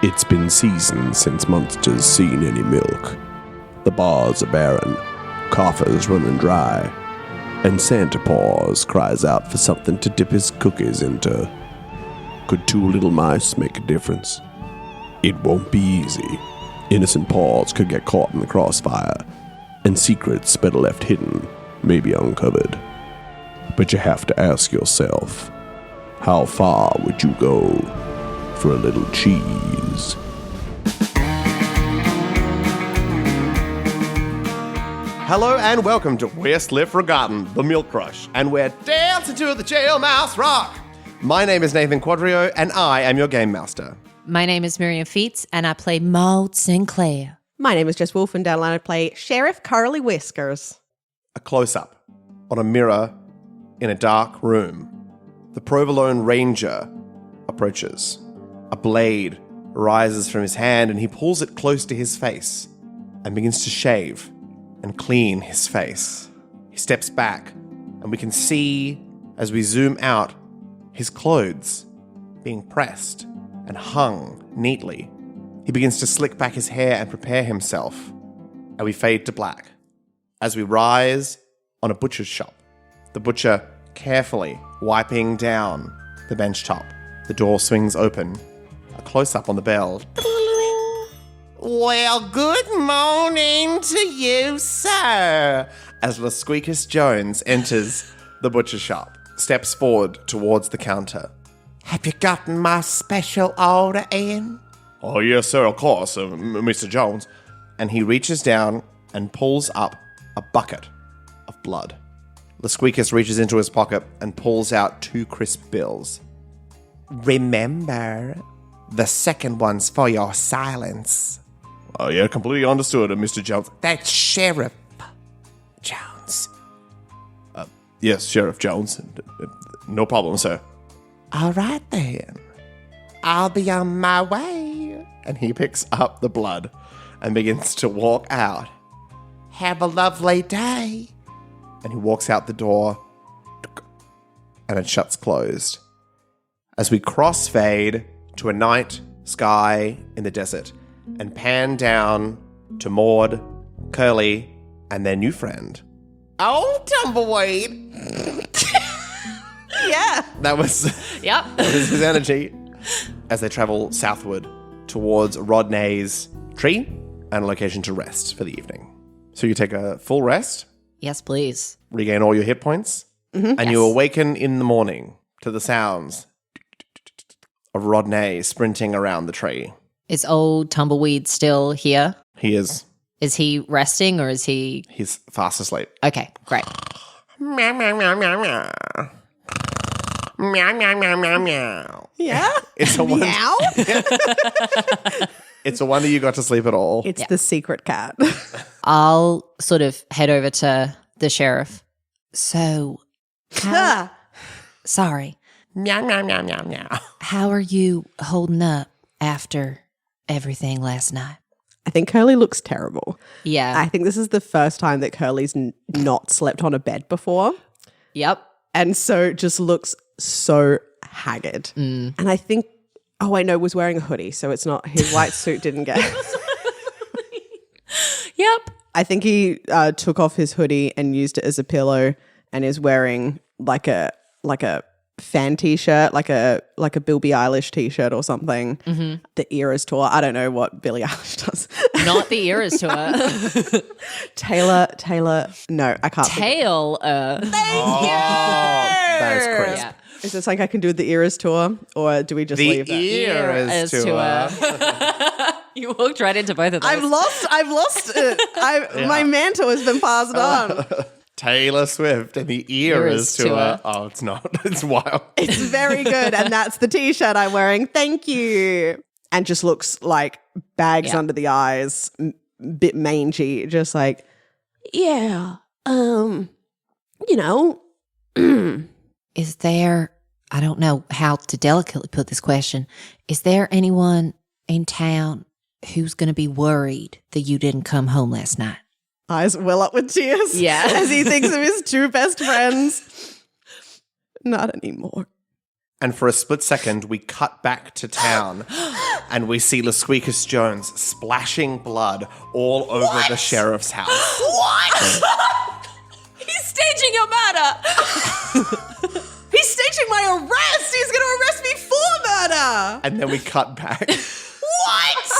It's been seasons since monsters seen any milk. The bars are barren, coffers running dry, and Santa Paws cries out for something to dip his cookies into. Could two little mice make a difference? It won't be easy. Innocent paws could get caught in the crossfire, and secrets better left hidden may be uncovered. But you have to ask yourself, how far would you go for a little cheese? Hello and welcome to Westliff Forgotten, the Milk Crush, and we're dancing to the jail mouse rock. My name is Nathan Quadrio, and I am your game master. My name is Miriam Feats, and I play Maude Sinclair. My name is Jess Wolf, and down the line I play Sheriff Curly Whiskers. A close-up on a mirror in a dark room. The Provolone Ranger approaches. A blade rises from his hand, and he pulls it close to his face and begins to shave and clean his face. He steps back, and we can see, as we zoom out, his clothes being pressed and hung neatly. He begins to slick back his hair and prepare himself, and we fade to black as we rise on a butcher's shop. The butcher carefully wiping down the bench top. The door swings open. A close-up on the bell. Well, good morning to you, sir. As Lasqueakus Jones enters the butcher shop, steps forward towards the counter. Have you gotten my special order in? Oh, yes, sir, of course, Mr. Jones. And he reaches down and pulls up a bucket of blood. Lasqueakus reaches into his pocket and pulls out 2 crisp bills. Remember, the second one's for your silence. Oh, yeah, completely understood, Mr. Jones. That's Sheriff Jones. Yes, Sheriff Jones. No problem, sir. All right, then. I'll be on my way. And he picks up the blood and begins to walk out. Have a lovely day. And he walks out the door, and it shuts closed. As we crossfade to a night sky in the desert and pan down to Maude, Curly, and their new friend. Oh, Tumbleweed! Yeah. That was his energy as they travel southward towards Rodney's tree and a location to rest for the evening. So you take a full rest. Yes, please. Regain all your hit points. Mm-hmm. And you awaken in the morning to the sounds of Rodney sprinting around the tree. Is old Tumbleweed still here? He is. Is he resting or is he... He's fast asleep. Okay, great. Meow, meow, meow, meow, meow. Meow, meow, meow, meow, meow. Yeah? It's a one. Meow? It's a wonder you got to sleep at all. It's the secret cat. I'll sort of head over to the sheriff. So, sorry. Meow, meow, meow, meow, meow. How are you holding up after everything last night? I think Curly looks terrible. Yeah. I think this is the first time that Curly's not slept on a bed before. Yep. And so just looks so haggard. And I think, I know, was wearing a hoodie, so it's not, his white suit didn't get... Yep. I think he took off his hoodie and used it as a pillow and is wearing like a fan t-shirt, like a Billie Eilish t-shirt or something. Mm-hmm. The Eras tour. I don't know what Billie Eilish does. Not the Eras tour. Taylor. No, I can't. Thank you. That is crisp. Yeah. Is this like I can do the Eras tour, or do we just leave that? The Eras tour. You walked right into both of those. I've lost it. My mantle has been passed on. Taylor Swift and the Eras tour. Oh, it's not. It's wild. It's very good, and that's the t-shirt I'm wearing. Thank you. And just looks like bags under the eyes, bit mangy, just like, yeah, Is there, I don't know how to delicately put this question, is there anyone in town who's going to be worried that you didn't come home last night? Eyes well up with tears. Yeah. As he thinks of his 2 best friends. Not anymore. And for a split second, we cut back to town and we see LaSqueakus Jones splashing blood all over the sheriff's house. What? He's staging a murder. He's staging my arrest. He's going to arrest me for murder. And then we cut back What?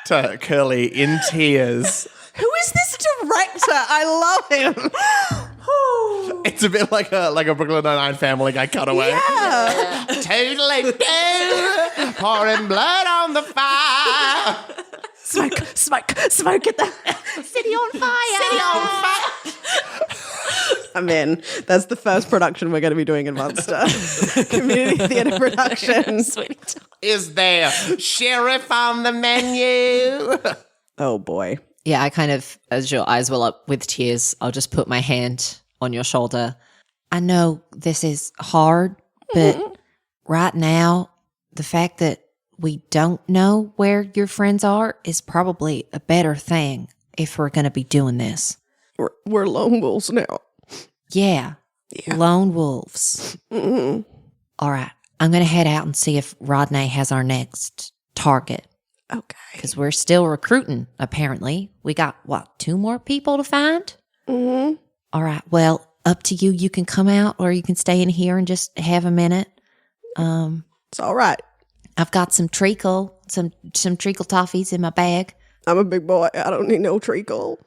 to Curly in tears. Who is this director? I love him. It's a bit like a Brooklyn Nine-Nine Family Guy cutaway. Yeah. Totally do, pouring blood on the fire. Smoke at the City on fire. I'm in. That's the first production we're going to be doing in Munster. Community theatre production. Is there sheriff on the menu? Oh, boy. Yeah, I kind of, as your eyes well up with tears, I'll just put my hand on your shoulder. I know this is hard, but right now, the fact that we don't know where your friends are is probably a better thing if we're going to be doing this. We're lone wolves now. Yeah. Lone wolves. All right. I'm going to head out and see if Rodney has our next target. Okay. Because we're still recruiting, apparently. We got, 2 more people to find? Mm-hmm. All right. Well, up to you. You can come out or you can stay in here and just have a minute. It's all right. I've got some treacle, some treacle toffees in my bag. I'm a big boy. I don't need no treacle.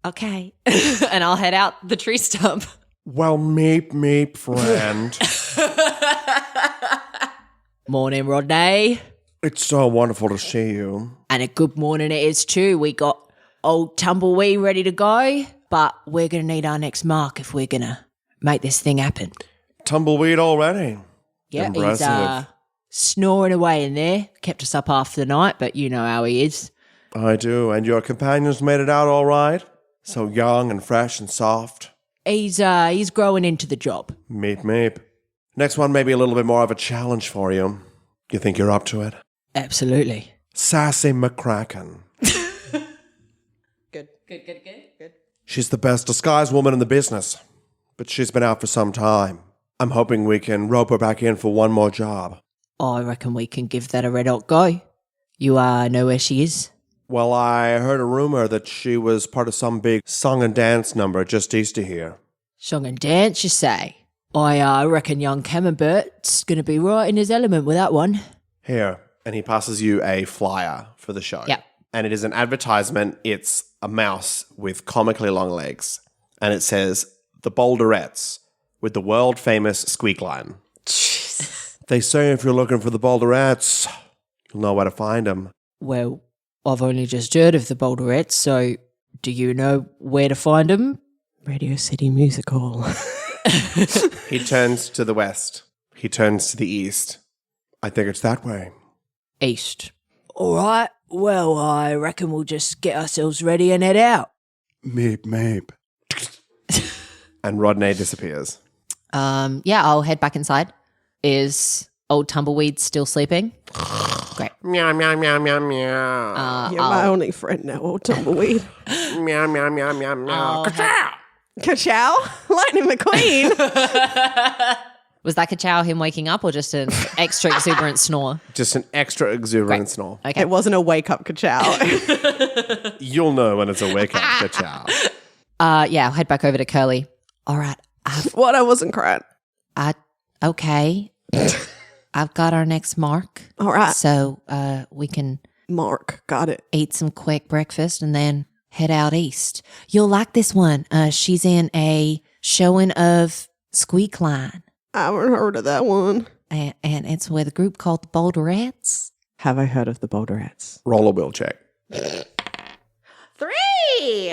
Okay. And I'll head out the tree stump. Well, meep, friend. Morning, Rodney. It's so wonderful to see you. And a good morning it is too. We got old Tumbleweed ready to go, but we're going to need our next mark if we're going to make this thing happen. Tumbleweed already. Yeah, Impressive. he's snoring away in there. Kept us up half the night, but you know how he is. I do. And your companions made it out all right? So young and fresh and soft. He's growing into the job. Meep. Next one may be a little bit more of a challenge for you. You think you're up to it? Absolutely. Sassy McCracken. Good. She's the best disguised woman in the business, but she's been out for some time. I'm hoping we can rope her back in for one more job. I reckon we can give that a red hot go. You know where she is? Well, I heard a rumor that she was part of some big song and dance number just east of here. Song and dance, you say? I reckon young Camembert's going to be right in his element with that one. Here. And he passes you a flyer for the show. Yep. And it is an advertisement. It's a mouse with comically long legs. And it says, The Boulderettes, with the world-famous squeak line. Jeez. They say if you're looking for the Boulderettes, you'll know where to find them. Well, I've only just heard of the Boulderettes, so do you know where to find them? Radio City Music Hall. He turns to the west. He turns to the east. I think it's that way. East. All right. Well, I reckon we'll just get ourselves ready and head out. Meep. And Rodney disappears. Yeah, I'll head back inside. Is old Tumbleweed still sleeping? Great. Meow, meow, meow, meow, meow. You're my only friend now, old Tumbleweed. Meow, meow, meow, meow, meow. Ka-chow! Ka-chow? Lightning McQueen. Was that ka-chow him waking up or just an extra exuberant snore? Just an extra exuberant Great. snore. Okay. It wasn't a wake-up ka-chow. You'll know when it's a wake-up ka-chow. Yeah, I'll head back over to Curly. All right. What? I wasn't crying. Okay. I've got our next mark. All right. So we can Mark. Got it. eat some quick breakfast and then head out east. You'll like this one. She's in a showing of Squeak Line. I haven't heard of that one. And it's with a group called the Boulderettes. Have I heard of the Boulderettes? Roll a will check. 3!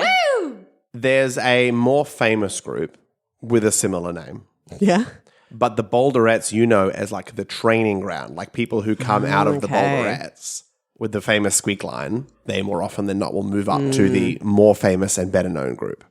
Woo! There's a more famous group with a similar name. Yeah. But the Boulderettes you know as like the training ground, like people who come out of the Okay. Boulderettes with the famous squeak line, they more often than not will move up to the more famous and better known group.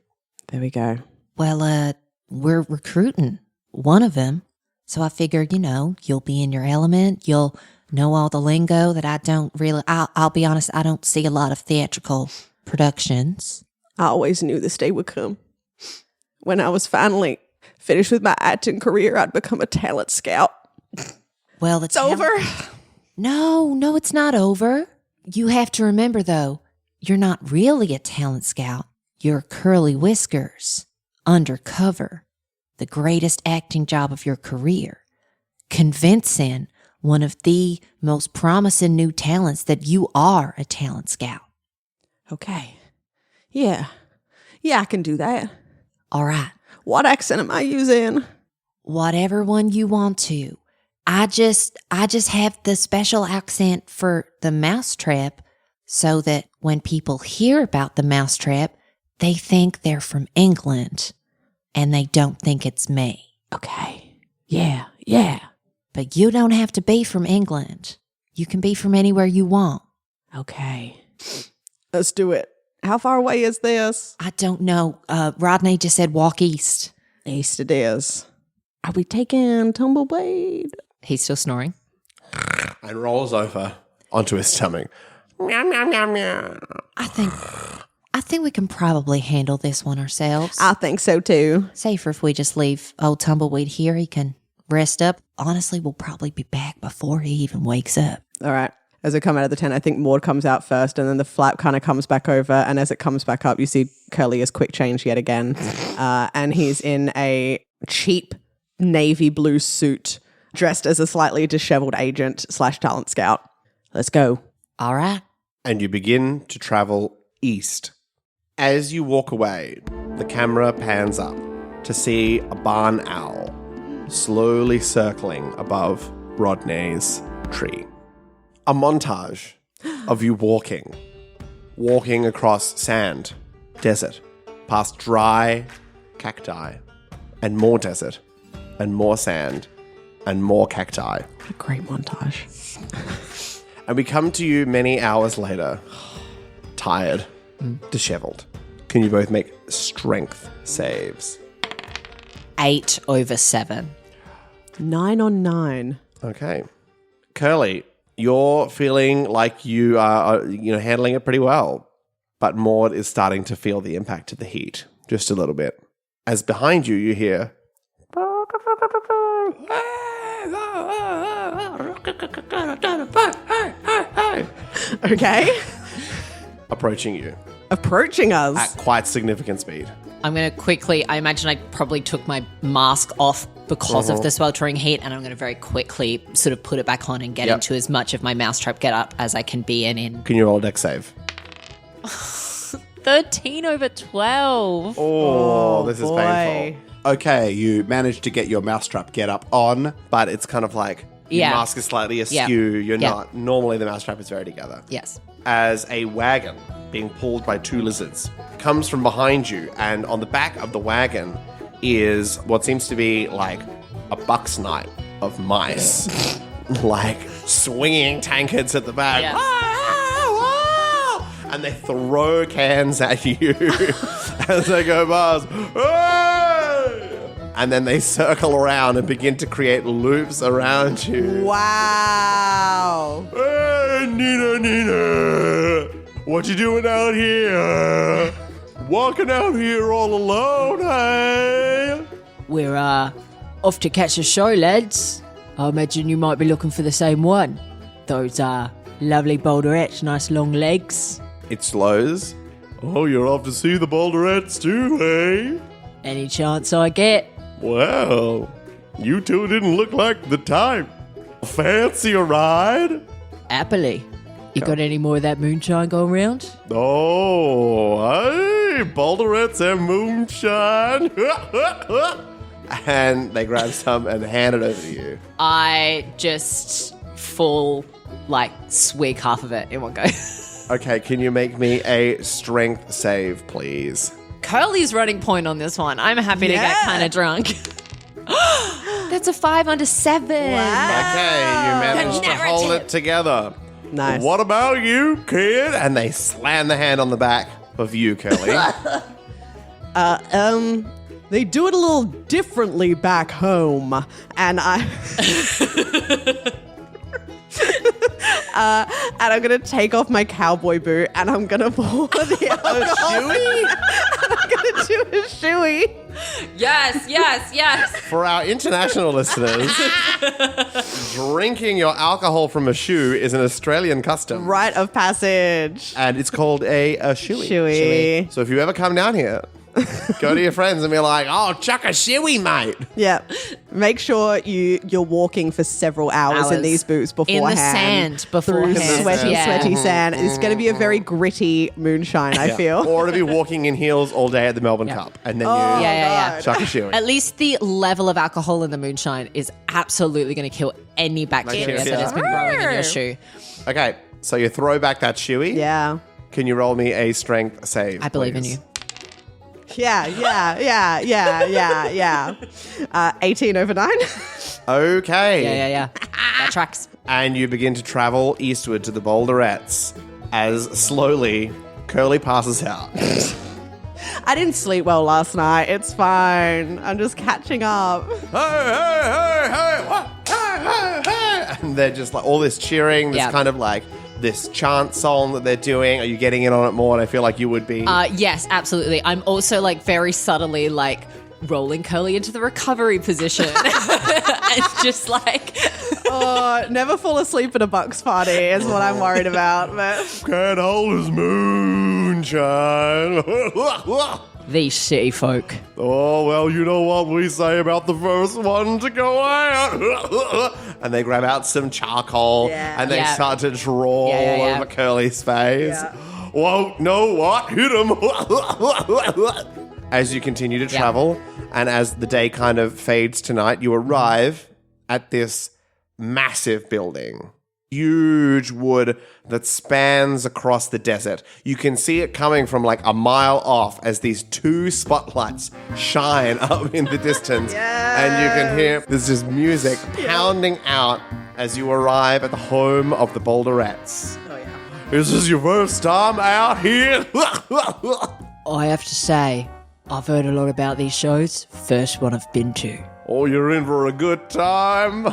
There we go. Well, we're recruiting one of them. So I figured, you'll be in your element. You'll know all the lingo that I don't really, I'll be honest, I don't see a lot of theatrical productions. I always knew this day would come. When I was finally finished with my acting career, I'd become a talent scout. Well, It's over. No, it's not over. You have to remember, though, you're not really a talent scout. You're Curly Whiskers, undercover, the greatest acting job of your career, convincing one of the most promising new talents that you are a talent scout. Okay. Yeah, I can do that. All right. What accent am I using? Whatever one you want to. I just have the special accent for the mousetrap so that when people hear about the mousetrap, they think they're from England and they don't think it's me. Okay. Yeah. But you don't have to be from England. You can be from anywhere you want. Okay. Let's do it. How far away is this? I don't know. Rodney just said walk east. East it is. Are we taking Tumbleblade? He's still snoring. And rolls over onto his stomach. Meow, meow, meow, meow. I think we can probably handle this one ourselves. I think so too. Safer if we just leave old Tumbleweed here. He can rest up. Honestly, we'll probably be back before he even wakes up. All right. As they come out of the tent, I think Maude comes out first, and then the flap kind of comes back over. And as it comes back up, you see Curly is quick change yet again. And he's in a cheap navy blue suit, dressed as a slightly disheveled agent / talent scout. Let's go. All right. And you begin to travel east. As you walk away, the camera pans up to see a barn owl slowly circling above Rodney's tree. A montage of you walking across sand, desert, past dry cacti, and more desert, and more sand, and more cacti. What a great montage. And we come to you many hours later, tired, disheveled. Can you both make strength saves? 8 over 7. 9 on 9. Okay. Curly, you're feeling like you are handling it pretty well. But Maude is starting to feel the impact of the heat, just a little bit. As behind you, you hear... Okay. approaching you Approaching us. at quite significant speed. I'm going to quickly, I imagine I probably took my mask off because of the sweltering heat, and I'm going to very quickly sort of put it back on and get Yep. into as much of my mousetrap get up as I can be in. Can you roll a dex save? 13 over 12. Oh, this is boy. painful. Okay, you managed to get your mousetrap get up on. But it's kind of like your Yeah. mask is slightly askew. Yeah. You're Yeah. not. Normally the mousetrap is very together. Yes. As a wagon being pulled by 2 lizards comes from behind you, and on the back of the wagon is what seems to be like a buck's night of mice, like swinging tankards at the back. Yeah. And they throw cans at you as they go past. And then they circle around and begin to create loops around you. Wow. Hey, Nina, what you doing out here? Walking out here all alone, hey? We're off to catch a show, lads. I imagine you might be looking for the same one. Those lovely boulderettes, nice long legs. It slows. Oh, you're off to see the boulderettes too, hey? Any chance I get? Well, you two didn't look like the type. Fancy a ride? Happily. You got any more of that moonshine going round? Oh, hey, boulderettes and moonshine. And they grab some and hand it over to you. I just full, swig half of it in one go. Okay, can you make me a strength save, please? Curly's running point on this one. I'm happy to get kind of drunk. That's a 5 under 7. Okay, you managed to hold it together. Nice. What about you, kid? And they slam the hand on the back of you, Curly. They do it a little differently back home, and and I'm gonna take off my cowboy boot, and I'm gonna pour the alcohol. And I'm gonna do a shoey. Yes. For our international listeners, drinking your alcohol from a shoe is an Australian custom. Rite of passage. And it's called a shoey. Shoey. So if you ever come down here, go to your friends and be like, oh, chuck a shoey, mate. Yeah. Make sure you're walking for several hours in these boots beforehand. In the sand beforehand. Through sweaty sand. It's going to be a very gritty moonshine, I feel. Or to be walking in heels all day at the Melbourne Cup. And then you chuck a shoey. At least the level of alcohol in the moonshine is absolutely going to kill any bacteria that has been growing in your shoe. Okay, so you throw back that shoey. Yeah. Can you roll me a strength save? I believe in you. Yeah. 18 over 9. Okay. Yeah. That tracks. And you begin to travel eastward to the Boulderettes as slowly Curly passes out. I didn't sleep well last night. It's fine. I'm just catching up. Hey, what? Hey. And they're just like all this cheering, this kind of like this chant song that they're doing. Are you getting in on it more? And I feel like you would be. Yes, absolutely. I'm also like very subtly like rolling Curly into the recovery position. And just like... never fall asleep at a Bucks party is what I'm worried about. But Can't hold his moonshine. These city folk. Oh, well, you know what we say about the first one to go out. And they grab out some charcoal and they start to draw all over Curly's face. Yeah. Whoa, no, what? Hit him. As you continue to travel and as the day kind of fades to night, you arrive at this massive building. Huge wood that spans across the desert. You can see it coming from like a mile off as these two spotlights shine up in the distance. And you can hear there's just music pounding out as you arrive at the home of the Boulderettes. Oh, yeah. Is this your first time out here? I have to say, I've heard a lot about these shows. First one I've been to. Oh, you're in for a good time.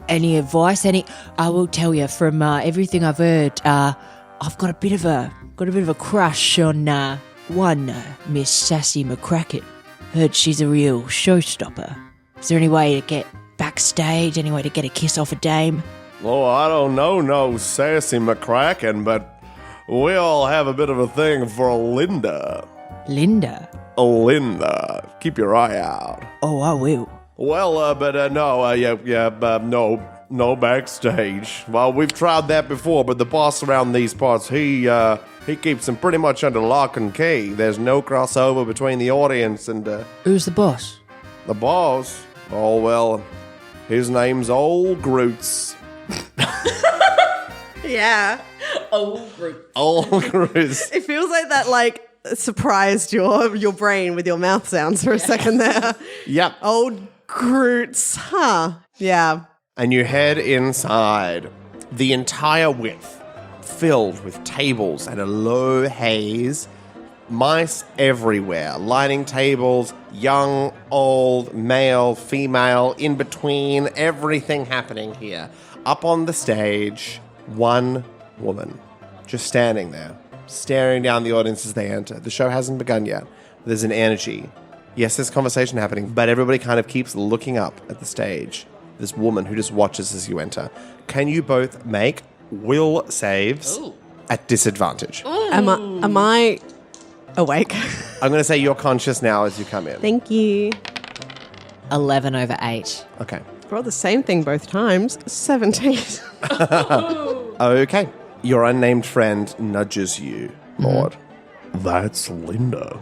Any advice? I will tell you from everything I've heard. I've got a bit of a crush on one Miss Sassy McCracken. Heard she's a real showstopper. Is there any way to get backstage? Any way to get a kiss off a dame? Oh, I don't know, no Sassy McCracken, but we all have a bit of a thing for Linda. Linda? Linda. Keep your eye out. Oh, I will. Well, no backstage. Well, we've tried that before, but the boss around these parts, he keeps them pretty much under lock and key. There's no crossover between the audience and... Who's the boss? The boss? Oh, well, his name's Old Groots. yeah. Old Groot. Old Groots. It feels like that, like, surprised your brain with your mouth sounds for a second there. Yep. Old Groots. Huh. Yeah. And you head inside. The entire width filled with tables and a low haze. Mice everywhere, lining tables, young, old, male, female, in between, everything happening here. Up on the stage, one woman, just standing there, staring down the audience as they enter. The show hasn't begun yet. There's an energy. Yes, there's conversation happening, but everybody kind of keeps looking up at the stage. This woman who just watches as you enter. Can you both make will saves at disadvantage? Am I awake? I'm going to say you're conscious now as you come in. Thank you. 11 over 8. Okay. Roll the same thing both times. 17. Okay. Your unnamed friend nudges you, Maud. That's Linda.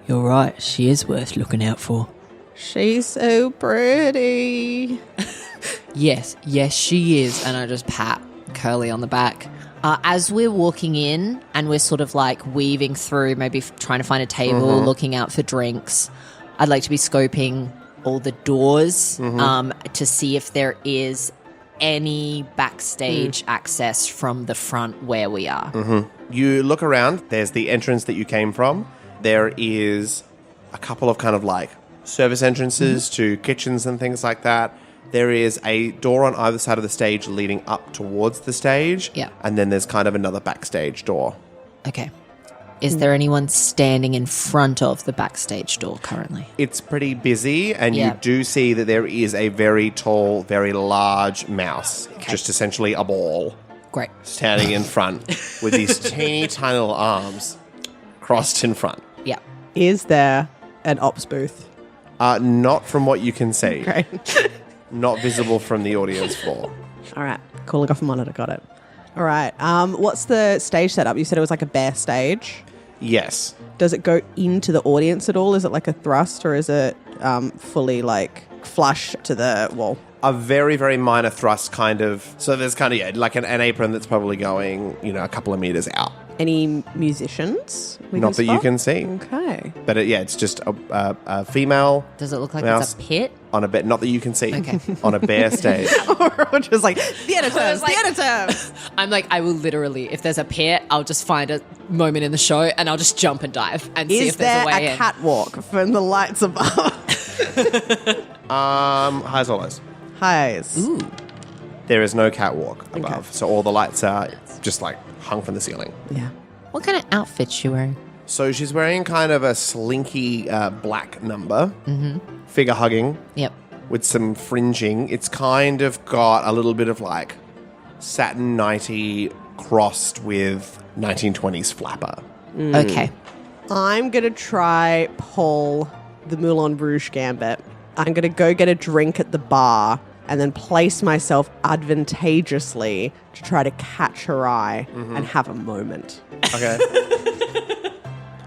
You're right. She is worth looking out for. She's so pretty. Yes, she is. And I just pat Curly on the back. As we're walking in and we're sort of like weaving through, maybe trying to find a table, looking out for drinks, I'd like to be scoping all the doors to see if there is any backstage access from the front where we are. You look around. There's the entrance that you came from. There is a couple of kind of like service entrances to kitchens and things like that. There is a door on either side of the stage leading up towards the stage. Yeah. And then there's kind of another backstage door. Okay. Is there anyone standing in front of the backstage door currently? It's pretty busy, and Yeah. you do see that there is a very tall, very large mouse, just essentially a ball, Great. standing in front with these teeny tiny little arms crossed in front. Yeah. Is there an ops booth? Not from what you can see. Great. Not visible from the audience floor. All right. Calling off a monitor. Got it. All right. What's the stage setup? You said it was like a bare stage. Yes. Does it go into the audience at all? Is it like a thrust, or is it fully like flush to the wall? A very, very minor thrust kind of. So there's kind of, like an apron that's probably going, a couple of meters out. Any musicians? Not that you can see. Okay. But it's just a female. Does it look like mouse it's a pit? on a bit? Not that you can see. Okay. On a bare stage. Or just like theater terms. Theater terms. I'm like, I will literally, if there's a pit, I'll just find a moment in the show and I'll just jump and dive and see Is if there's there a way a in. catwalk from the lights above? Highs or lows? Highs. Ooh. There is no catwalk above. So all the lights are just like hung from the ceiling. Yeah. What kind of outfit she wearing? So she's wearing kind of a slinky black number, figure hugging Yep. with some fringing. It's kind of got a little bit of like satin nighty crossed with 1920s flapper. Okay. I'm going to try pull the Moulin Rouge gambit. I'm going to go get a drink at the bar and then place myself advantageously to try to catch her eye and have a moment. Okay.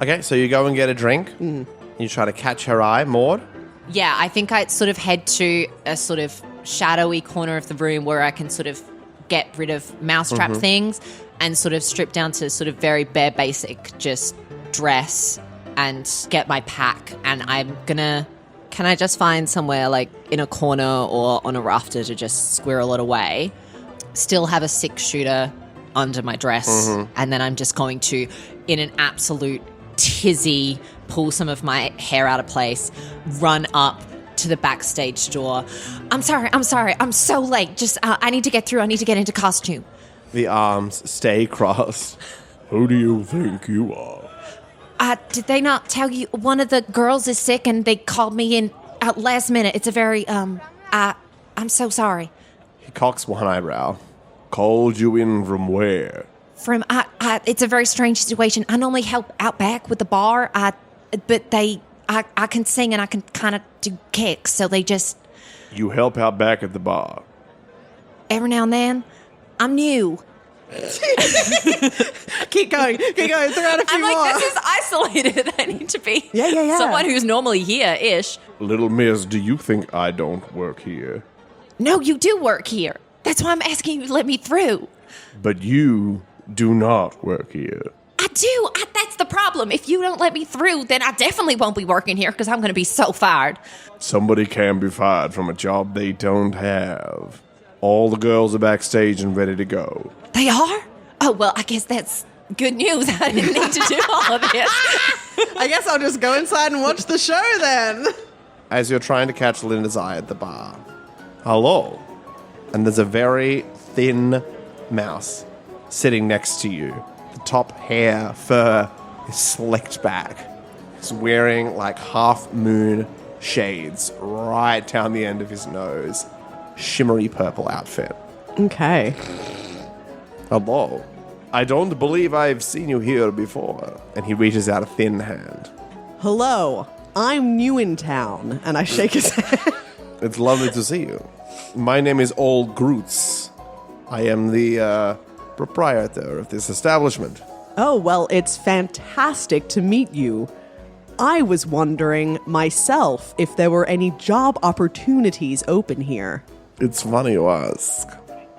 Okay, so you go and get a drink. You try to catch her eye, Maude. Yeah, I think I'd sort of head to a sort of shadowy corner of the room where I can sort of get rid of mousetrap things and sort of strip down to sort of very bare basic, just dress and get my pack. And I'm gonna... Can I just find somewhere like in a corner or on a rafter to just squirrel it away? Still have a 6-shooter under my dress. And then I'm just going to, in an absolute tizzy, pull some of my hair out of place, run up to the backstage door. I'm sorry. I'm so late. Just, I need to get through. I need to get into costume. The arms stay crossed. Who do you think you are? Did they not tell you one of the girls is sick and they called me in last minute? It's a very, I'm so sorry. He cocks one eyebrow. Called you in from where? It's a very strange situation. I normally help out back with the bar, but I can sing and I can kind of do kicks, so they just, You help out back at the bar. every now and then, I'm new. Keep going. Throw out a few I'm like, more. this is isolated. I need to be Yeah. someone who's normally here-ish. Little miss, do you think I don't work here? No, you do work here. That's why I'm asking you to let me through. But you do not work here. I do. That's the problem. If you don't let me through, then I definitely won't be working here because I'm going to be so fired. Somebody can be fired from a job they don't have. All the girls are backstage and ready to go. They are? Oh, well, I guess that's good news. I didn't need to do all of this. I guess I'll just go inside and watch the show then. As you're trying to catch Linda's eye at the bar. Hello. And there's a very thin mouse sitting next to you. The top hair, fur is slicked back. He's wearing like half moon shades right down the end of his nose. Shimmery purple outfit. Okay. Hello. I don't believe I've seen you here before. And he reaches out a thin hand. Hello. I'm new in town. And I shake his hand. It's lovely to see you. My name is Old Groots. I am the proprietor of this establishment. Oh, well, it's fantastic to meet you. I was wondering myself if there were any job opportunities open here. It's funny you ask.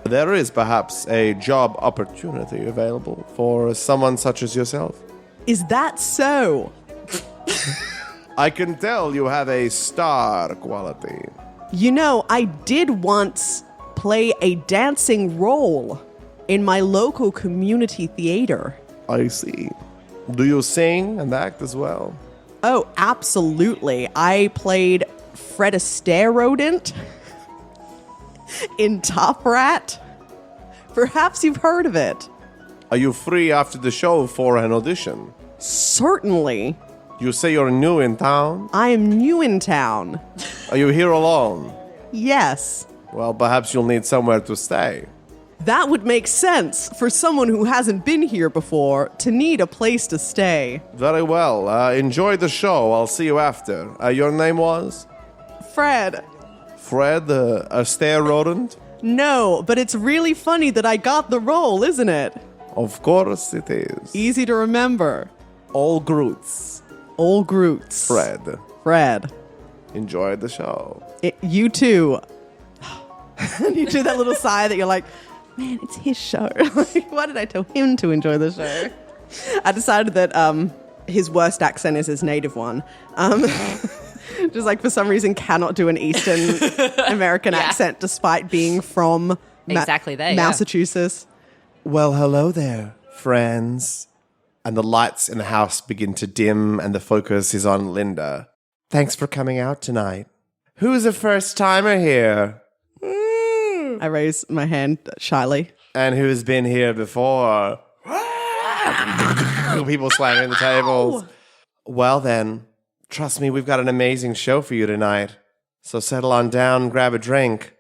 There is perhaps a job opportunity available for someone such as yourself. Is that so? I can tell you have a star quality. You know, I did once play a dancing role in my local community theater. I see. Do you sing and act as well? Oh, absolutely. I played Fred Astaire rodent in Caba-Rat. Perhaps you've heard of it. Are you free after the show for an audition? Certainly. You say you're new in town? I am new in town. Are you here alone? Yes. Well, perhaps you'll need somewhere to stay. That would make sense for someone who hasn't been here before to need a place to stay. Very well. Enjoy the show. I'll see you after. Your name was? Fred. Fred, a stair rodent? No, but it's really funny that I got the role, isn't it? Of course it is. Easy to remember. All Groots. All Groots. Fred. Fred. Enjoy the show. You too. You do that little sigh that you're like, man, it's his show. Like, why did I tell him to enjoy the show? I decided that his worst accent is his native one. Just like for some reason cannot do an Eastern American accent despite being from Exactly there, yeah. Massachusetts. Well, hello there, friends. And the lights in the house begin to dim and the focus is on Linda. Thanks for coming out tonight. Who's a first-timer here? I raise my hand shyly. And who's been here before? People slamming the tables. Well then, trust me, we've got an amazing show for you tonight. So settle on down, grab a drink,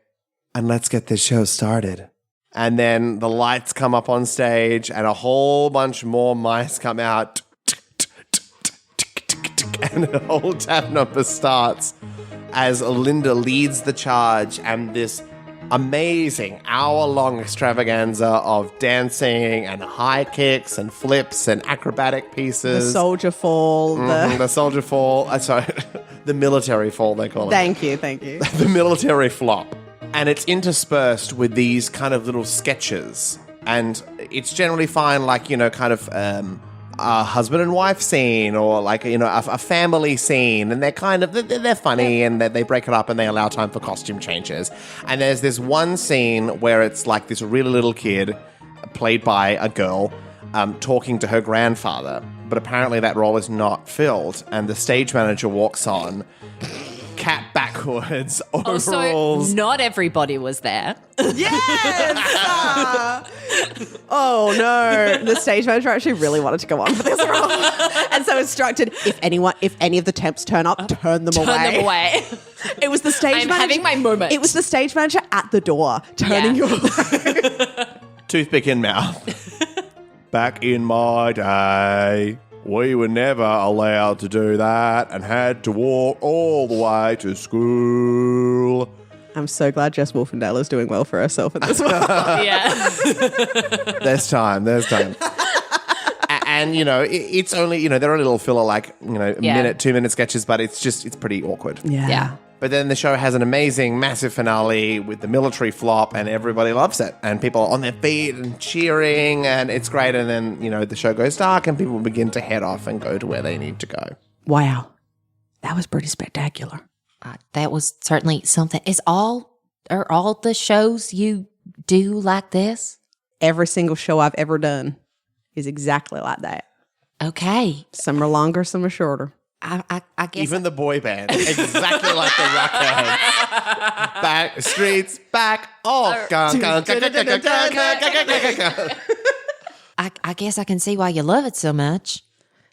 and let's get this show started. And then the lights come up on stage and a whole bunch more mice come out. And the whole tap number starts as Linda leads the charge and this amazing hour-long extravaganza of dancing and high kicks and flips and acrobatic pieces. The soldier fall. The soldier fall. Sorry, the military fall, they call it. Thank you. The military flop. And it's interspersed with these kind of little sketches. And it's generally fine, like, you know, kind of a husband and wife scene or like, you know, a family scene. And they're kind of, they're funny and they break it up and they allow time for costume changes. And there's this one scene where it's like this really little kid played by a girl talking to her grandfather. But apparently that role is not filled. And the stage manager walks on, cat backwards, overalls. So not everybody was there. Yes! Oh no. The stage manager actually really wanted to go on for this role. And so instructed, if any of the temps turn up, turn them away. Turn them away. It was the stage I'm manager. having my moment. It was the stage manager at the door, turning you away. Toothpick in mouth. Back in my day, we were never allowed to do that and had to walk all the way to school. I'm so glad Jess Wolfendale is doing well for herself in this one. Yeah. There's time. And, you know, it's only, you know, they're a little filler, like, you know, minute, 2 minute sketches, but it's pretty awkward. Yeah. But then the show has an amazing, massive finale with the military flop, and everybody loves it. And people are on their feet and cheering, and it's great. And then, you know, the show goes dark, and people begin to head off and go to where they need to go. Wow. That was pretty spectacular. That was certainly something. Are all the shows you do like this? Every single show I've ever done is exactly like that. Okay. Some are longer, some are shorter. I guess. Even the boy band, exactly like the Rockheads. Back streets, back off. I guess I can see why you love it so much.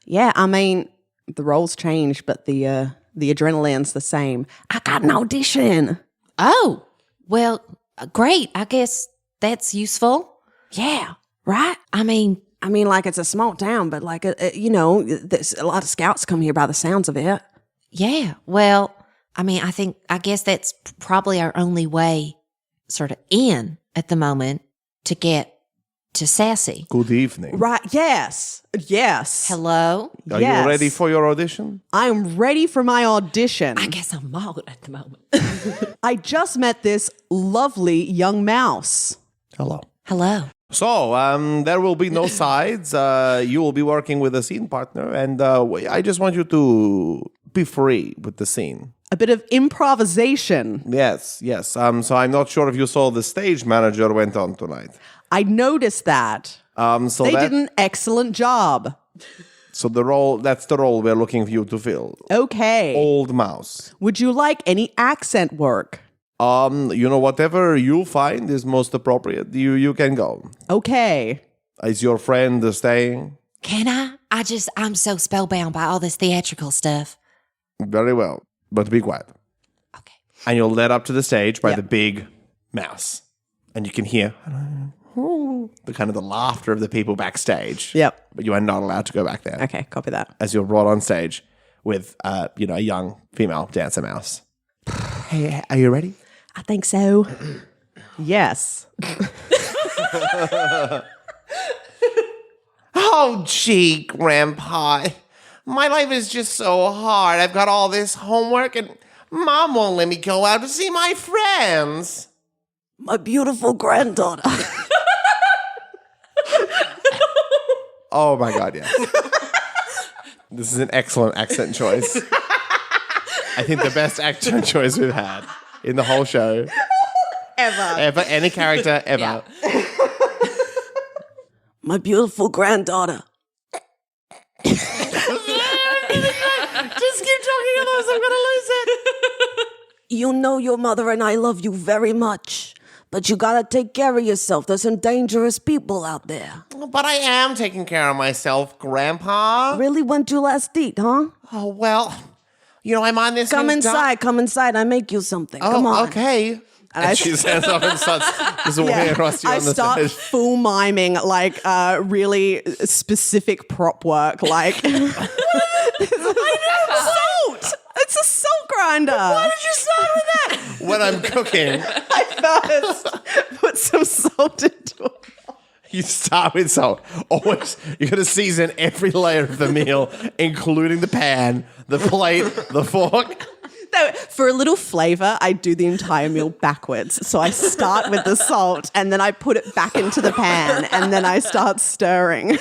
Yeah, I mean, the roles change, but the adrenaline's the same. I got an audition. Oh, well, great. I guess that's useful. Yeah, right? I mean, like it's a small town, but like, you know, there's a lot of scouts come here by the sounds of it. yeah. Well, I guess that's probably our only way sort of in at the moment to get to Sassy. Good evening. Right, yes. Hello? Are Yes. you ready for your audition? I'm ready for my audition. I guess I'm out at the moment. I just met this lovely young mouse. Hello. Hello. So, there will be no sides. You will be working with a scene partner, and I just want you to be free with the scene. A bit of improvisation. Yes. So I'm not sure if you saw the stage manager went on tonight. I noticed that. So They did an excellent job. So that's the role we're looking for you to fill. Okay. Old mouse. Would you like any accent work? You know, whatever you find is most appropriate, you can go. Okay. Is your friend staying? Can I? I'm so spellbound by all this theatrical stuff. Very well, but be quiet. Okay. And you're led up to the stage by the big mouse. And you can hear the kind of the laughter of the people backstage. Yep. But you are not allowed to go back there. Okay, copy that. As you're brought on stage with, a young female dancer mouse. Hey, are you ready? I think so. Yes. Oh, gee, Grandpa. My life is just so hard. I've got all this homework and Mom won't let me go out to see my friends. My beautiful granddaughter. Oh, my God, yes. This is an excellent accent choice. I think the best accent choice we've had in the whole show. Ever. Any character, ever. Yeah. My beautiful granddaughter. Just keep talking, otherwise I'm going to lose it. You know your mother and I love you very much. But you gotta take care of yourself. There's some dangerous people out there. But I am taking care of myself, Grandpa. Really? When'd you last eat, huh? Oh, well, I'm on this Come new inside. I make you something. Oh, Come on. Okay. And she stands up and starts just walking across you on the start stage. full miming like really specific prop work. Like, I know, salt. It's a salt grinder. Why did you start with that? When I'm cooking, I first put some salt into it. you start with salt. Always, you got to season every layer of the meal, including the pan, the plate, the fork. No, for a little flavor, I do the entire meal backwards. So I start with the salt and then I put it back into the pan and then I start stirring.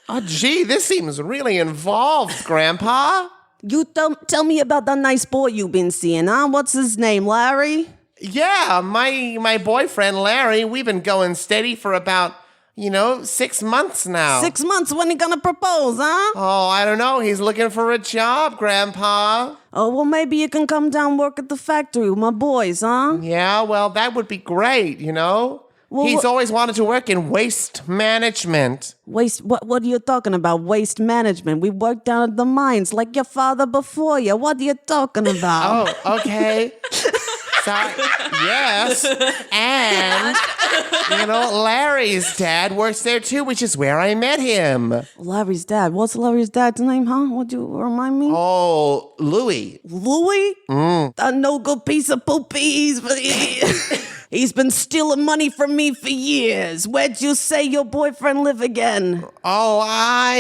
Oh, gee, this seems really involved, Grandpa. You tell me about that nice boy you've been seeing, huh? What's his name, Larry? Yeah, my boyfriend, Larry, we've been going steady for about, 6 months now. 6 months, when he gonna propose, huh? Oh, I don't know. He's looking for a job, Grandpa. Oh, well, maybe you can come down work at the factory with my boys, huh? Yeah, well, that would be great, Well, He's always wanted to work in waste management. Waste, what are you talking about? Waste management. We worked down at the mines like your father before you. What are you talking about? Oh, okay. Yes. And, Larry's dad works there too, which is where I met him. Larry's dad. What's Larry's dad's name, huh? Would you remind me? Oh, Louie. Louie? A no good piece of poopy. He's been stealing money from me for years. Where'd you say your boyfriend live again? Oh,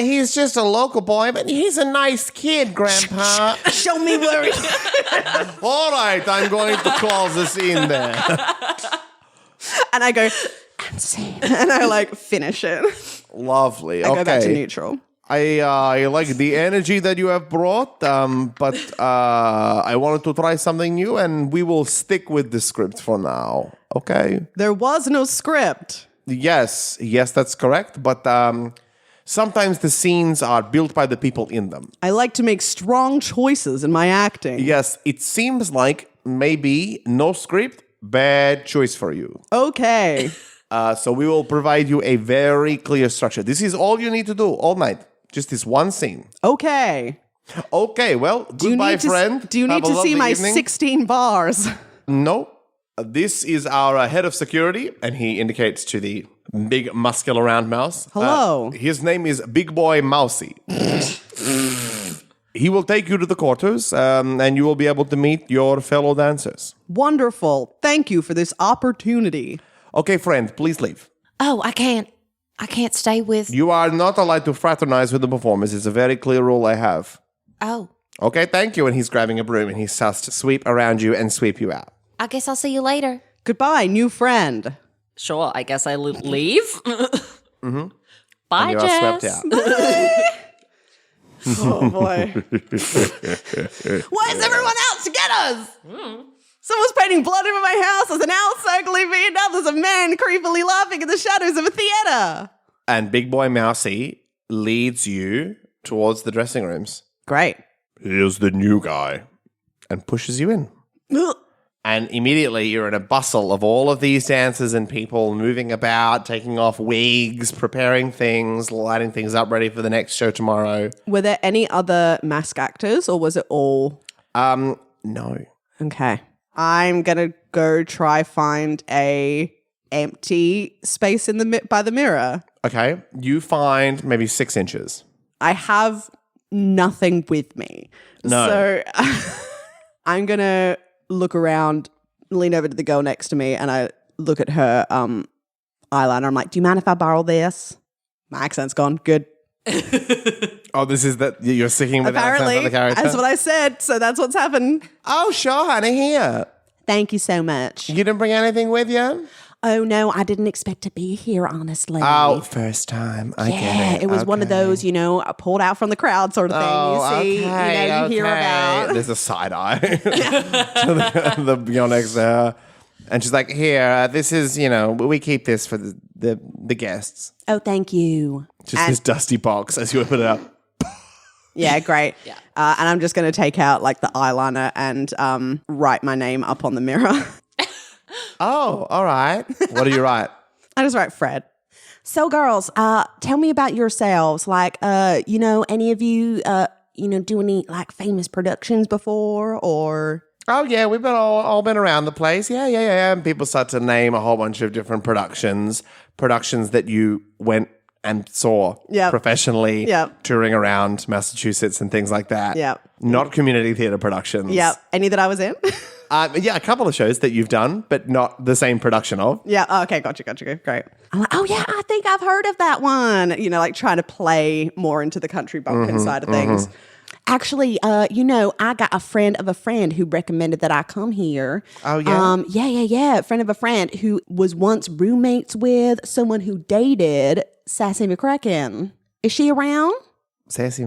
he's just a local boy, but he's a nice kid, Grandpa. Show me where he... All right, I'm going to close the scene there. And I go, and I finish it. Lovely. I Okay. go back to neutral. I like the energy that you have brought, but I wanted to try something new, and we will stick with the script for now. Okay? There was no script. Yes, that's correct. But sometimes the scenes are built by the people in them. I like to make strong choices in my acting. Yes, it seems like maybe no script, bad choice for you. Okay. So we will provide you a very clear structure. This is all you need to do all night. Just this one scene. Okay. Okay, well, goodbye, friend. Do you need Have a to see lovely my evening. 16 bars? No. This is our head of security, and he indicates to the big muscular round mouse. Hello. His name is Big Boy Mousy. He will take you to the quarters, and you will be able to meet your fellow dancers. Wonderful. Thank you for this opportunity. Okay, friend, please leave. Oh, I can't stay with. You are not allowed to fraternize with the performers. It's a very clear rule I have. Oh, Okay, thank you. And he's grabbing a broom, and he starts to sweep around you and sweep you out. I guess I'll see you later. Goodbye, new friend. Sure, I guess I leave. And Bye, you are Jess. swept out. Oh, boy. Why is everyone out to get us? Someone's painting blood over my house. There's an owl circling me, and now there's a man creepily laughing in the shadows of a theater. And Big Boy Mousy leads you towards the dressing rooms. Great. Here's the new guy. And pushes you in. Ugh. And immediately you're in a bustle of all of these dancers and people moving about, taking off wigs, preparing things, lighting things up, ready for the next show tomorrow. Were there any other mask actors or was it all? No. Okay. I'm going to go try find a empty space in by the mirror. Okay. You find maybe 6 inches. I have nothing with me. No. So I'm going to look around, lean over to the girl next to me, and I look at her eyeliner. I'm like, do you mind if I borrow this? My accent's gone. Good. Oh, this is that you're sticking with Apparently, that accent for the character? that's what I said. So that's what's happened. Oh, sure, honey, here. Thank you so much. You didn't bring anything with you? Oh, no, I didn't expect to be here, honestly. Oh, first time. I get it. It was one of those, pulled out from the crowd sort of thing. Oh, you see, okay, you hear about. There's a side eye to the girl next to her. And she's like, here, this is, we keep this for the guests. Oh, thank you. Just this dusty box as you open it up. Yeah, great. Yeah. And I'm just going to take out like the eyeliner and write my name up on the mirror. Oh, all right. What do you write? I just write Fred. So, girls, tell me about yourselves. Like, any of you, do any like famous productions before or? Oh, yeah, we've been all been around the place. Yeah. And people start to name a whole bunch of different productions that you went and saw professionally touring around Massachusetts and things like that. Yep. Not community theatre productions. Yep. Any that I was in? A couple of shows that you've done, but not the same production of. Yeah. Oh, okay. Gotcha. Great. I'm like, oh, yeah, I think I've heard of that one. Like trying to play more into the country bumpkin side of things. Actually, I got a friend of a friend who recommended that I come here. Oh, yeah? Yeah. A friend of a friend who was once roommates with someone who dated Sassy McCracken. Is she around? Sassy.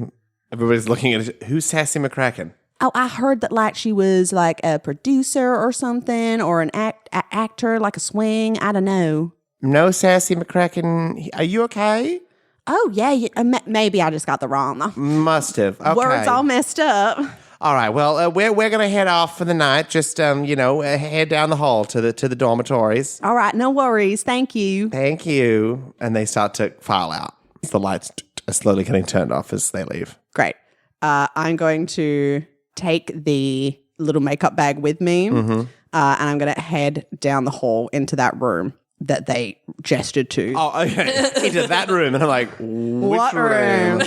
Everybody's looking at it. Who's Sassy McCracken? Oh, I heard that like she was like a producer or something or an actor, like a swing. I don't know. No, Sassy McCracken. Are you okay? Oh, yeah. Maybe I just got the wrong. Must have. Okay. Words all messed up. All right. Well, we're going to head off for the night. Just, head down the hall to the dormitories. All right. No worries. Thank you. Thank you. And they start to file out. The lights are slowly getting turned off as they leave. Great. I'm going to take the little makeup bag with me, and I'm going to head down the hall into that room that they gestured to. Oh, okay. Into that room. And I'm like, what room?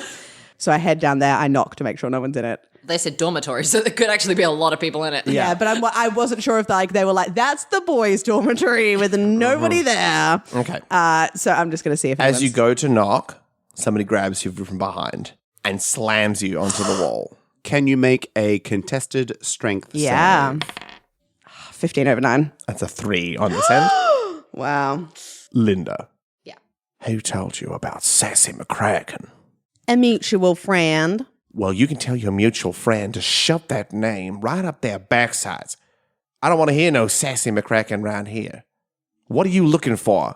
So I head down there. I knock to make sure no one's in it. They said dormitory, so there could actually be a lot of people in it. Yeah, but I wasn't sure if they were like, that's the boys' dormitory with nobody there. Okay. So I'm just going to see if as you go to knock, somebody grabs you from behind and slams you onto the wall. Can you make a contested strength save? 15 over 9. That's a 3 on this end. Wow. Linda. Yeah. Who told you about Sassy McCracken? A mutual friend. Well, you can tell your mutual friend to shove that name right up their backsides. I don't want to hear no Sassy McCracken around here. What are you looking for?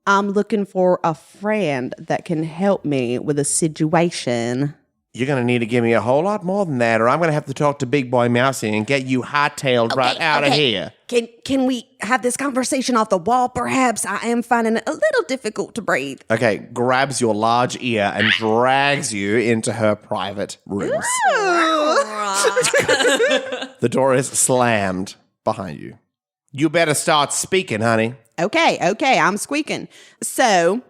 I'm looking for a friend that can help me with a situation. You're going to need to give me a whole lot more than that, or I'm going to have to talk to Big Boy Mousy and get you hot-tailed right out of here. Can we have this conversation off the wall, perhaps? I am finding it a little difficult to breathe. Okay, grabs your large ear and drags you into her private rooms. The door is slammed behind you. You better start speaking, honey. Okay, I'm squeaking. So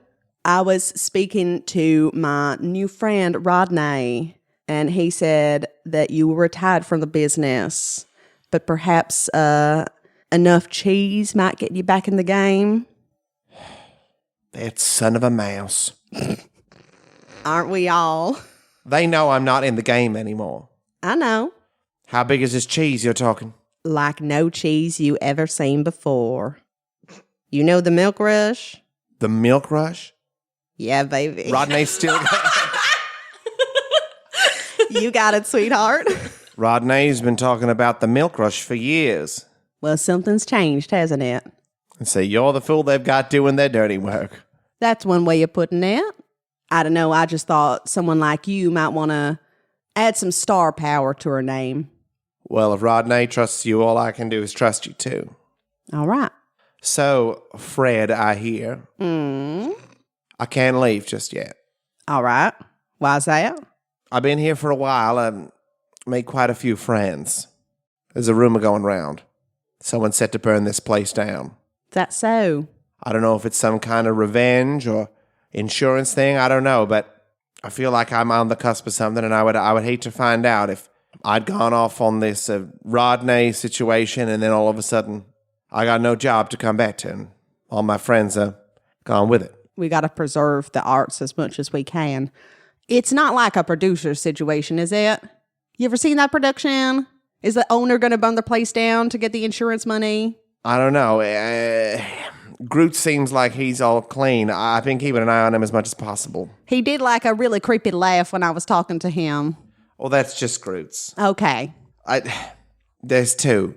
I was speaking to my new friend, Rodney, and he said that you were retired from the business, but perhaps enough cheese might get you back in the game. That son of a mouse. Aren't we all? They know I'm not in the game anymore. I know. How big is this cheese you're talking? Like no cheese you ever seen before. You know the milk rush? The milk rush? Yeah, baby. Rodney still got You got it, sweetheart. Rodney's been talking about the milk rush for years. Well, something's changed, hasn't it? And say you're the fool they've got doing their dirty work. That's one way of putting it. I don't know. I just thought someone like you might want to add some star power to her name. Well, if Rodney trusts you, all I can do is trust you too. All right. So, Fred, I hear. I can't leave just yet. All right. Why's that? I've been here for a while. I've made quite a few friends. There's a rumor going round. Someone's set to burn this place down. That's so. I don't know if it's some kind of revenge or insurance thing. I don't know, but I feel like I'm on the cusp of something, and I would hate to find out if I'd gone off on this Rodney situation, and then all of a sudden I got no job to come back to, and all my friends are gone with it. We got to preserve the arts as much as we can. It's not like a producer situation, is it? You ever seen that production? Is the owner going to burn the place down to get the insurance money? I don't know. Groot seems like he's all clean. I've been keeping an eye on him as much as possible. He did like a really creepy laugh when I was talking to him. Well, that's just Groot's. Okay. There's two.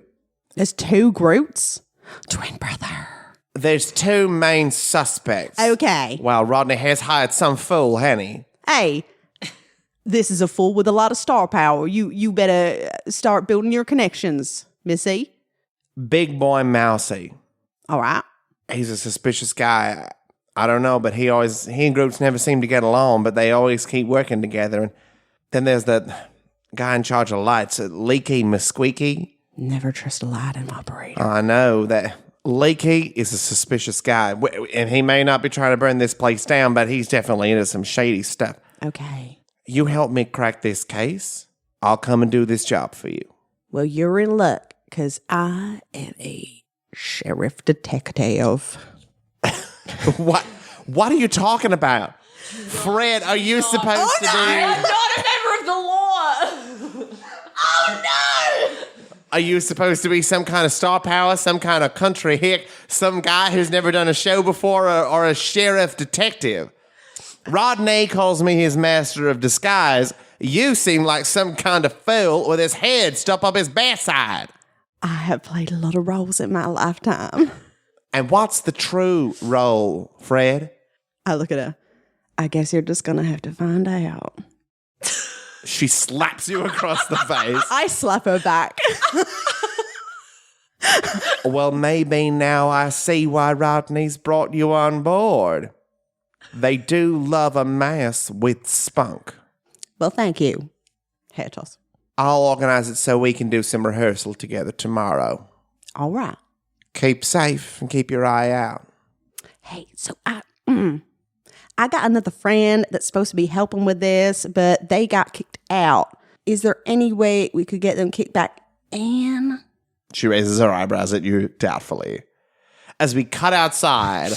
There's two Groots? Twin brother. There's two main suspects. Okay. Well, Rodney has hired some fool, hasn't he? Hey, this is a fool with a lot of star power. You better start building your connections, Missy. Big boy Mousy. All right. He's a suspicious guy. I don't know, but he and Groots never seem to get along, but they always keep working together. And then there's that guy in charge of lights, Leaky Musqueaky. Never trust a lighting operator. I know that Leaky is a suspicious guy, and he may not be trying to burn this place down, but he's definitely into some shady stuff. Okay. You help me crack this case, I'll come and do this job for you. Well, you're in luck, because I am a sheriff detective. What are you talking about? Fred, are you supposed to be... I'm not a member of the law. Oh, no. Are you supposed to be some kind of star power, some kind of country hick, some guy who's never done a show before, or a sheriff detective? Rodney calls me his master of disguise. You seem like some kind of fool with his head stuck up his backside. I have played a lot of roles in my lifetime. And what's the true role, Fred? I look at her. I guess you're just going to have to find out. She slaps you across the face. I slap her back. Well, maybe now I see why Rodney's brought you on board. They do love a mess with spunk. Well, thank you. Hair toss. I'll organize it so we can do some rehearsal together tomorrow. All right. Keep safe and keep your eye out. Hey, so I got another friend that's supposed to be helping with this, but they got kicked out. Is there any way we could get them kicked back in? She raises her eyebrows at you doubtfully. As we cut outside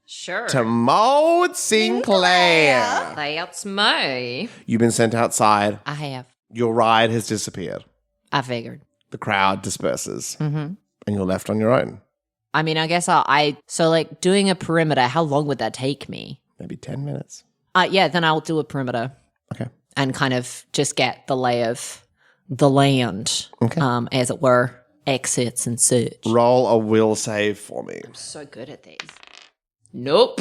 Sure. to Maude Sinclair. That's me. You've been sent outside. I have. Your ride has disappeared. I figured. The crowd disperses. And you're left on your own. I mean, I guess so like doing a perimeter, how long would that take me? Maybe 10 minutes. Yeah, then I'll do a perimeter. Okay. And kind of just get the lay of the land, as it were, exits and such. Roll a will save for me. I'm so good at these. Nope.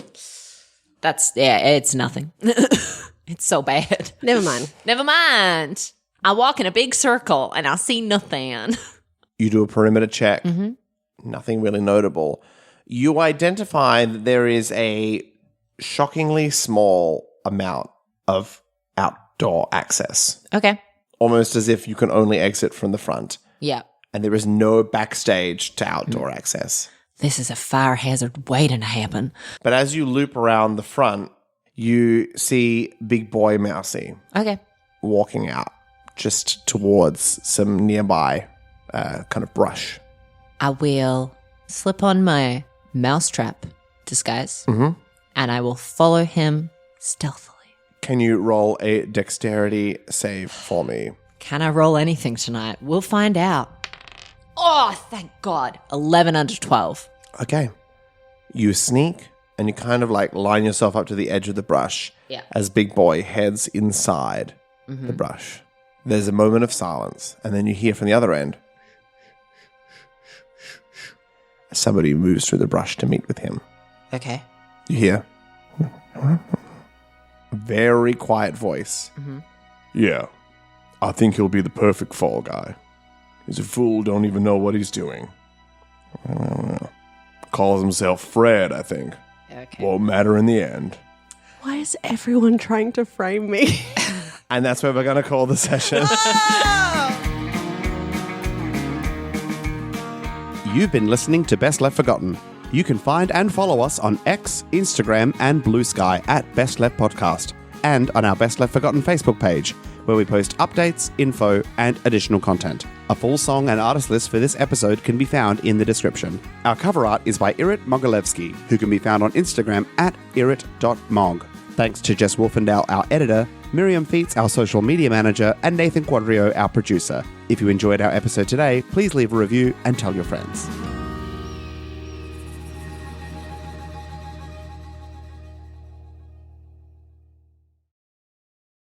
It's nothing. It's so bad. Never mind. Never mind. I walk in a big circle and I see nothing. You do a perimeter check. Nothing really notable. You identify that there is a shockingly small amount of outdoor access. Okay. Almost as if you can only exit from the front. Yeah. And there is no backstage to outdoor access. This is a fire hazard waiting to happen. But as you loop around the front, you see Big Boy Mousy Okay. walking out just towards some nearby kind of brush. I will slip on my mousetrap disguise and I will follow him stealthily. Can you roll a dexterity save for me? Can I roll anything tonight? We'll find out. Oh, thank God. 11 under 12. Okay. You sneak and you kind of like line yourself up to the edge of the brush as Big Boy heads inside the brush. There's a moment of silence and then you hear from the other end. Somebody moves through the brush to meet with him. Okay. You hear? Very quiet voice. Yeah. I think he'll be the perfect fall guy. He's a fool, don't even know what he's doing. I don't know. Calls himself Fred, I think. Okay. Won't matter in the end. Why is everyone trying to frame me? And that's what we're going to call the session. You've been listening to Best Left Forgotten. You can find and follow us on X, Instagram, and Blue Sky at Best Left Podcast, and on our Best Left Forgotten Facebook page, where we post updates, info, and additional content. A full song and artist list for this episode can be found in the description. Our cover art is by Irit Mogilevsky, who can be found on Instagram at irit.mog. Thanks to Jess Wolfendahl, our editor, Miriam Feats, our social media manager, and Nathan Quadrio, our producer. If you enjoyed our episode today, please leave a review and tell your friends.